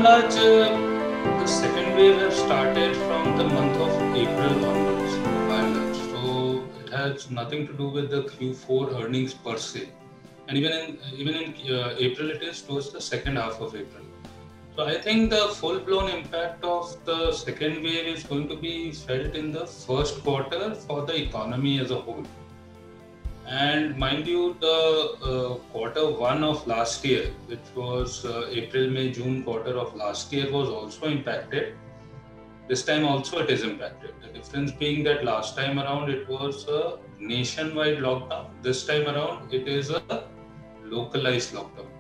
large, the second wave has started from the month of April onwards, by and large. So it has nothing to do with the Q4 earnings per se. And even in April, it is towards the second half of April. So I think the full-blown impact of the second wave is going to be felt in the first quarter for the economy as a whole. And mind you, the quarter one of last year, which was April, May, June quarter of last year, was also impacted. This time also it is impacted. The difference being that last time around it was a nationwide lockdown. This time around it is a localized lockdown.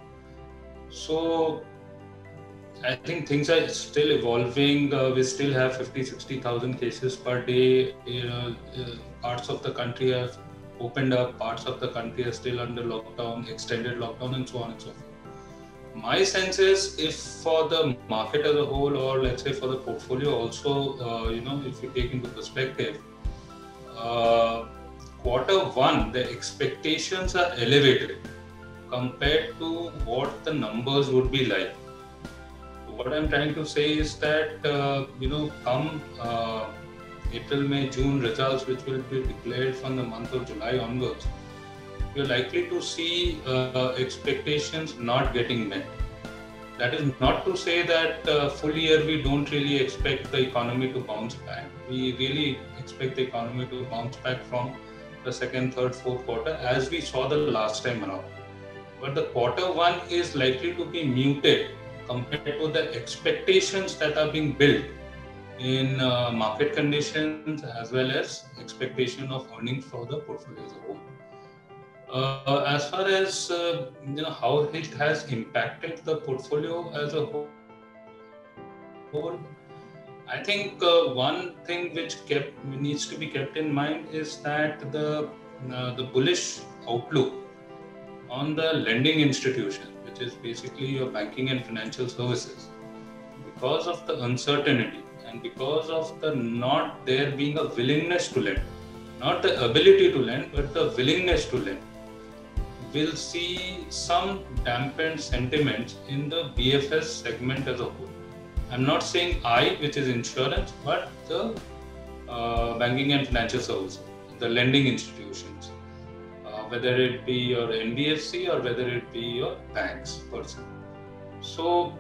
So I think things are still evolving. We still have 50, 60,000 cases per day. Parts of the country have opened up, parts of the country are still under lockdown, extended lockdown, and so on and so forth. My sense is, if for the market as a whole, or let's say for the portfolio also, if you take into perspective, quarter one, the expectations are elevated compared to what the numbers would be like. What I'm trying to say is that, come April, May, June results, which will be declared from the month of July onwards, you're likely to see expectations not getting met. That is not to say that full year we don't really expect the economy to bounce back. We really expect the economy to bounce back from the second, third, fourth quarter, as we saw the last time around. But the quarter one is likely to be muted compared to the expectations that are being built in market conditions, as well as expectation of earnings for the portfolio as a whole. As far as how it has impacted the portfolio as a whole, I think one thing which needs to be kept in mind is that the bullish outlook on the lending institution, which is basically your banking and financial services, because of the uncertainty and because of the not there being a willingness to lend, not the ability to lend, but the willingness to lend, will see some dampened sentiments in the BFS segment as a whole. I'm not saying which is insurance, but the banking and financial services, the lending institutions, whether it be your NBFC or whether it be your banks per se. So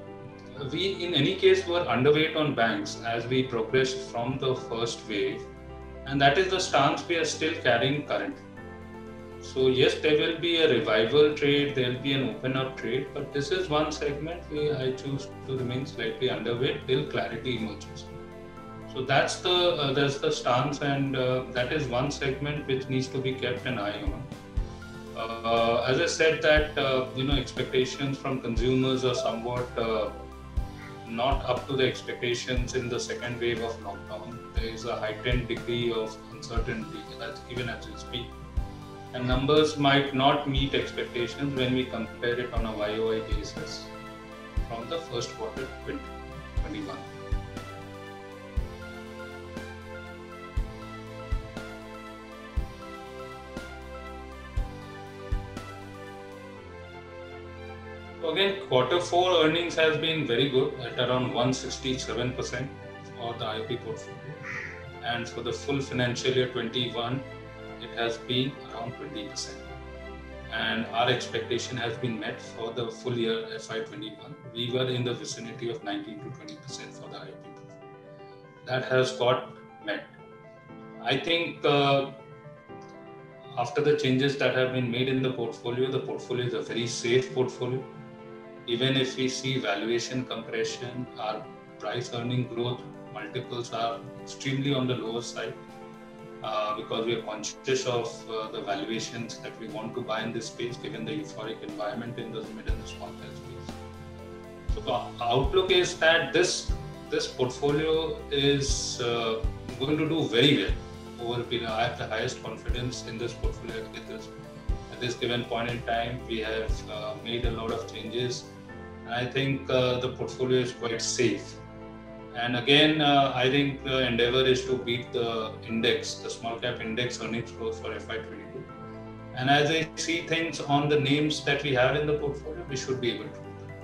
we, in any case, were underweight on banks as we progressed from the first wave, and that is the stance we are still carrying currently. So yes, there will be a revival trade, there will be an open up trade, but this is one segment where I choose to remain slightly underweight till clarity emerges. So that's the stance, and that is one segment which needs to be kept an eye on. As I said that expectations from consumers are somewhat not up to the expectations in the second wave of lockdown. There is a heightened degree of uncertainty even as we speak, and numbers might not meet expectations when we compare it on a YOY basis from the first quarter 2021. So again, quarter four earnings has been very good at around 167% for the IOP portfolio, and for the full financial year 21, it has been around 20%. And our expectation has been met for the full year FY21. We were in the vicinity of 19 to 20% for the IOP portfolio. That has got met. I think after the changes that have been made in the portfolio is a very safe portfolio. Even if we see valuation compression, our price earning growth multiples are extremely on the lower side because we are conscious of the valuations that we want to buy in this space given the euphoric environment in the mid and the small cap space. So the outlook is that this portfolio is going to do very well over a period. I have the highest confidence in this portfolio at this given point in time. We have made a lot of changes. I think the portfolio is quite safe. And again, I think the endeavor is to beat the index, the small cap index earnings growth for FY22. And as I see things on the names that we have in the portfolio, we should be able to do that.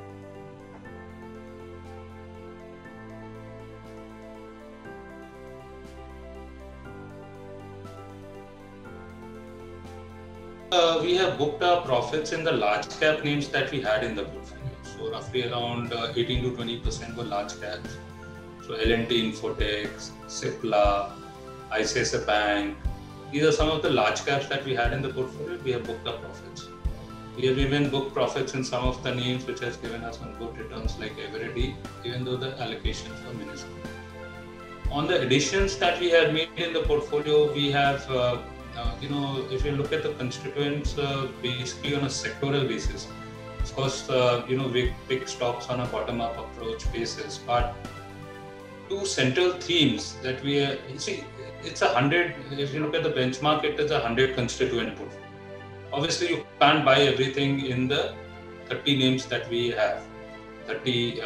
we have booked our profits in the large cap names that we had in the portfolio. So roughly around 18 to 20% were large caps. So L&T Infotech, Cipla, ICICI Bank. These are some of the large caps that we had in the portfolio. We have booked our profits. We have even booked profits in some of the names which has given us some good returns like Eveready, even though the allocations were minuscule. On the additions that we have made in the portfolio, we have, if you look at the constituents, basically on a sectoral basis. Of course, we pick stocks on a bottom-up approach basis, but two central themes that we see, it's 100, if you look at the benchmark, it is 100 constituent portfolio. Obviously, you can't buy everything in the 30 names that we have, 30,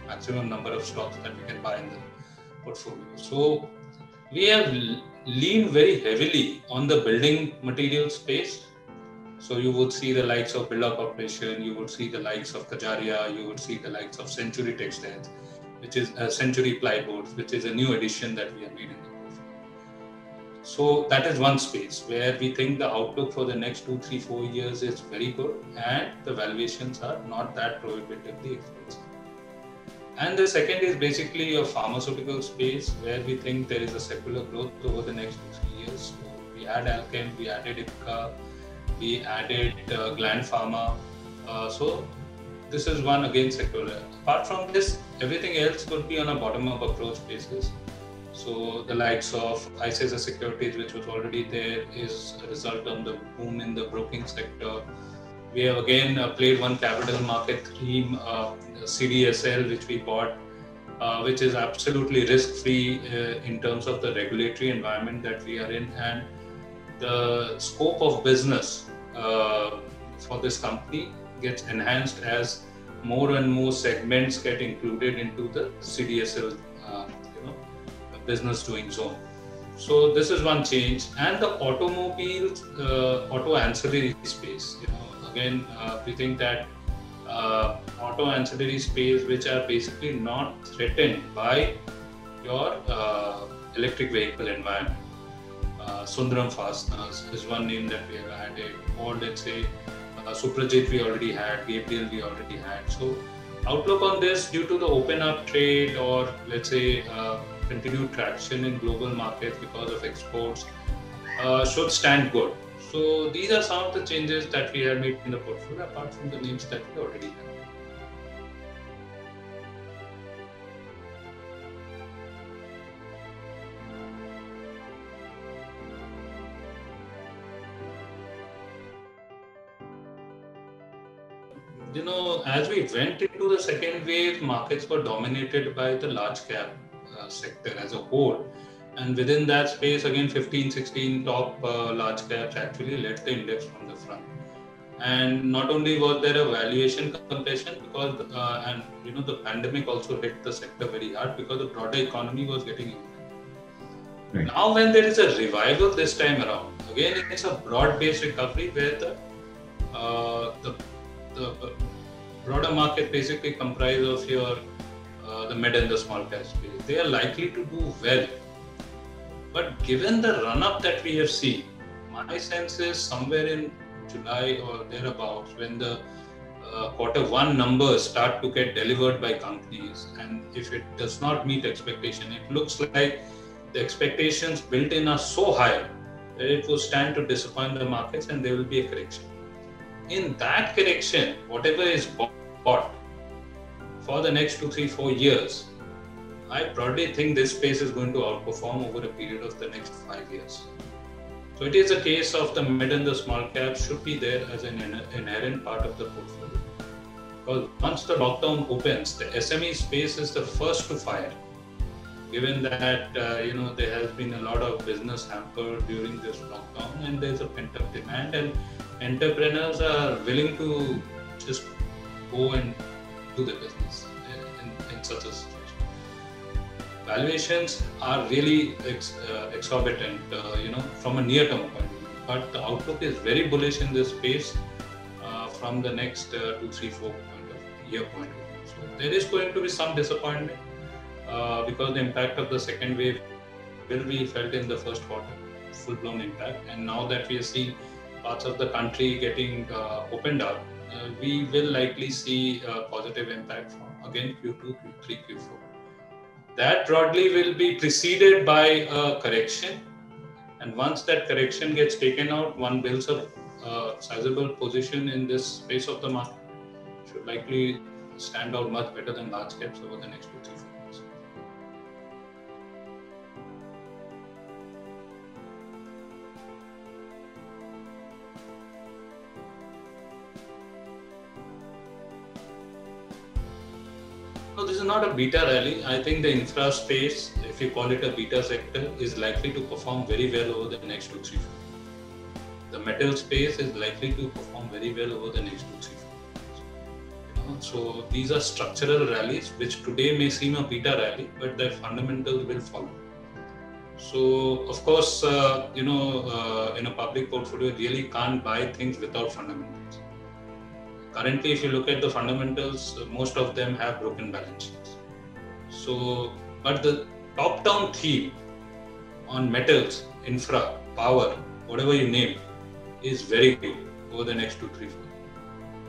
maximum number of stocks that we can buy in the portfolio. So we have leaned very heavily on the building material space. So you would see the likes of Birla Corporation, you would see the likes of Kajaria, you would see the likes of Century Textiles, which is Century Plyboards, which is a new addition that we have made in the portfolio. So that is one space where we think the outlook for the next 2, 3, 4 years is very good and the valuations are not that prohibitively expensive. And the second is basically a pharmaceutical space where we think there is a secular growth over the next 2, 3 years. So we had Alkem, we added Ipca, we added Gland Pharma. So this is one again secular. Apart from this, everything else could be on a bottom-up approach basis. So the likes of ICICI Securities, which was already there, is a result of the boom in the broking sector. We have again played one capital market theme, CDSL, which we bought, which is absolutely risk-free in terms of the regulatory environment that we are in, and the scope of business for this company gets enhanced as more and more segments get included into the CDSL business doing zone. So this is one change, and the automobiles, auto ancillary space. Again, we think that auto ancillary space, which are basically not threatened by your electric vehicle environment. Sundaram Fasteners is one name that we have added, or let's say Suprajit we already had, Gabriel we already had. So outlook on this, due to the open up trade or let's say continued traction in global markets because of exports, should stand good. So these are some of the changes that we have made in the portfolio apart from the names that we already have. As we went into the second wave, markets were dominated by the large cap sector as a whole. And within that space, again, 15, 16 top large caps actually led the index from the front. And not only was there a valuation compression, because the pandemic also hit the sector very hard because the broader economy was getting impacted. Right. Now, when there is a revival this time around, again, it's a broad-based recovery where the broader market basically comprises of your the mid and the small cap space. They are likely to do well. But given the run-up that we have seen, my sense is somewhere in July or thereabouts, when the Q1 numbers start to get delivered by companies, and if it does not meet expectation, it looks like the expectations built in are so high that it will stand to disappoint the markets and there will be a correction. In that correction, whatever is bought for the next 2, 3, 4 years, I broadly think this space is going to outperform over a period of the next 5 years. So it is a case of the mid and the small cap should be there as an inherent part of the portfolio. Because once the lockdown opens, the SME space is the first to fire. Given that there has been a lot of business hampered during this lockdown, and there's a pent-up demand, and entrepreneurs are willing to just go and do the business in such a situation. Valuations are really exorbitant, from a near-term point of view. But the outlook is very bullish in this space from the next 2, 3, 4 year point of view. So there is going to be some disappointment because the impact of the second wave will be felt in the first quarter, full-blown impact. And now that we are seeing parts of the country getting opened up, we will likely see a positive impact from again Q2, Q3, Q4. That broadly will be preceded by a correction, and once that correction gets taken out, one builds a sizable position in this space of the market. Should likely stand out much better than large caps over the next 2-3 months. No, this is not a beta rally. I think the infra space, if you call it a beta sector, is likely to perform very well over the next 2-3 months. The metal space is likely to perform very well over the next 2-3 months. So these are structural rallies, which today may seem a beta rally, but their fundamentals will follow. So of course, in a public portfolio, really can't buy things without fundamentals. Currently, if you look at the fundamentals, most of them have broken balance sheets. So, but the top-down theme on metals, infra, power, whatever you name, is very good over the next 2-3 months.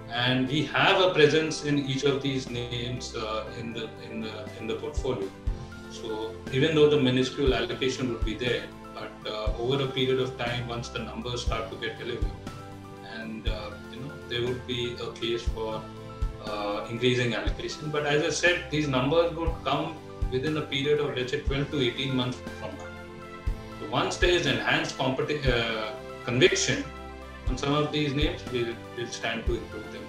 And we have a presence in each of these names in the portfolio. So even though the minuscule allocation would be there, but over a period of time, once the numbers start to get delivered, and there would be a case for increasing allocation. But as I said, these numbers would come within a period of, let's say, 12 to 18 months from now. So once there is enhanced conviction on some of these names, we'll stand to improve them.